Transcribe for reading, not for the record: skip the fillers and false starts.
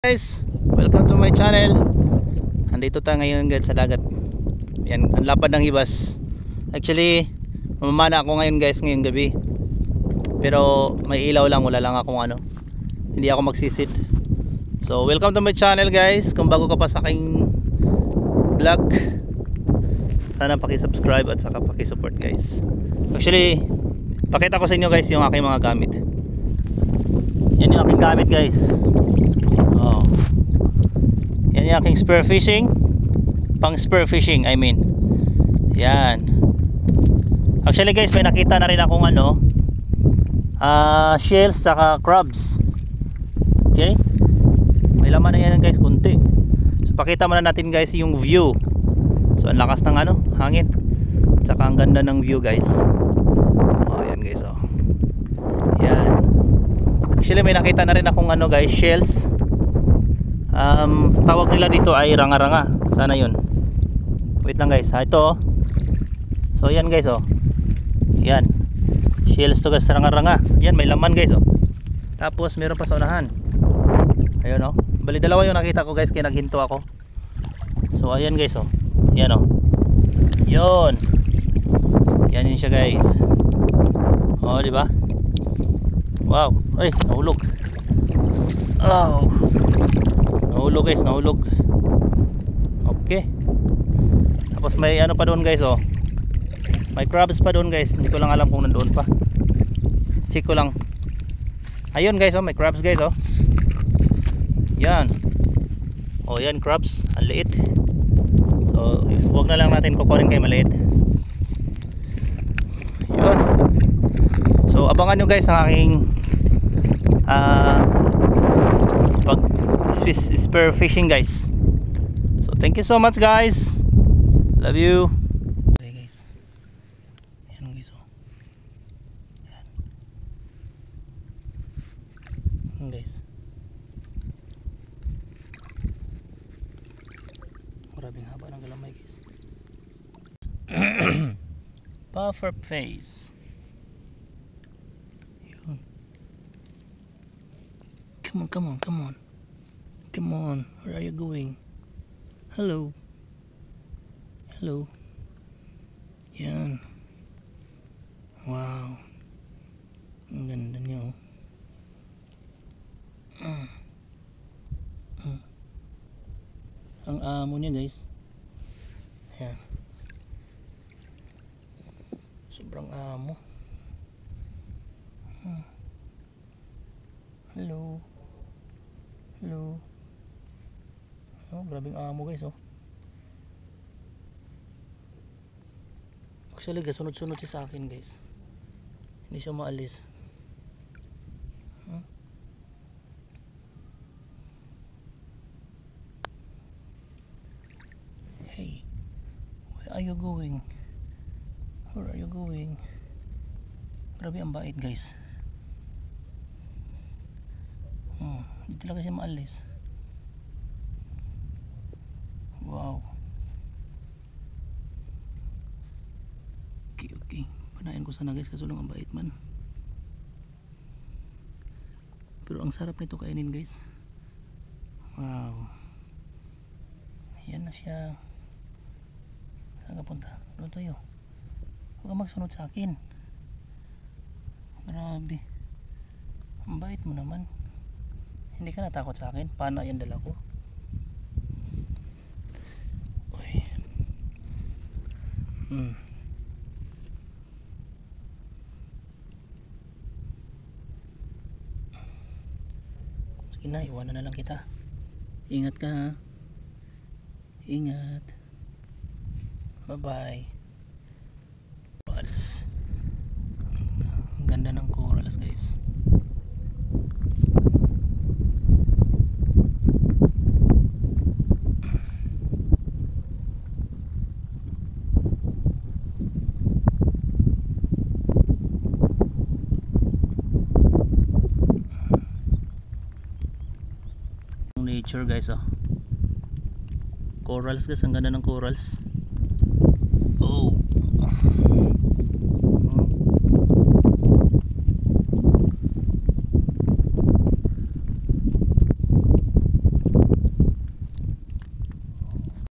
Guys, welcome to my channel. Andito tayo ngayon guys sa dagat. Yan, ang lapad ng hibas. Actually, mamamana ako ngayon guys ngayong gabi. Pero may ilaw lang, wala lang akong ano. Hindi ako magsisid. So, welcome to my channel guys. Kung bago ka pa sa aking vlog, sana paki-subscribe at saka paki-support guys. Actually, pakita ko sa inyo guys yung aking mga gamit. Yan yung aking gamit guys. Oh. Yan yung aking spear fishing. Pang spear fishing I mean. Yan. Actually guys, may nakita na rin akong ano, shells saka crabs. Okay. May laman na yan guys, kunti. So pakita muna natin guys yung view. So ang lakas ng ano, hangin. At saka ang ganda ng view guys. Oh yan guys oh. Yan. Actually may nakita na rin akong ano guys, shells. Tawag nila dito ay ranga-ranga. Sana yun. Wait lang guys ha, ito oh. So yan guys oh. Yan. Shells to guys, ranga-ranga. Yan may laman guys oh. Tapos meron pa sa unahan. Ayun oh. Bali dalawa yung nakita ko guys, kaya naghinto ako. So ayan guys oh. Yan oh. Yun. Yan yun siya guys. Oh di ba? Wow. Ay, nahulog. Oh. Nahulog guys, nahulog. Okay. Tapos may ano pa doon guys oh. May crabs pa doon guys. Hindi ko lang alam kung nandoon pa. Check ko lang. Ayun guys oh, may crabs guys oh. Yan. Oh yan crabs, ang liit. So huwag na lang natin kukunin kay maliit. Yun. So abangan nyo guys ang aking pag spear fishing guys. So thank you so much guys. Love you. Okay guys. Yan guys oh. Yan guys. Maraming haba ng galamay guys. Puffer face. Yun. Come on, come on, come on. Come on, where are you going? Hello. Hello. Yan. Wow. Ang ganda niya oh. Ang amo niya guys. Yan. Sobrang amo. Hello. Hello. Oh, grabing amo guys oh. Actually guys, sunod-sunod siya sa akin guys. Hindi siya maalis. Hey, where are you going? Where are you going? Grabe ang bait guys. Hindi talaga siya maalis. Wow. Okay, okay. Panayin ko sana guys kasi lang ang bait man. Pero ang sarap nito kainin guys. Wow. Yan na siya. Saan ka punta? Doon tayo. Huwag ka magsunod sa akin. Grabe. Ang bait mo naman. Hindi ka natakot sa akin. Paano yan dala ko? Uy. Sige na, iwanan na lang kita. Ingat ka ha. Ingat. Bye bye. Corals. Ang ganda ng corals guys. Nature guys oh. Corals guys, ang ganda ng corals. Oh.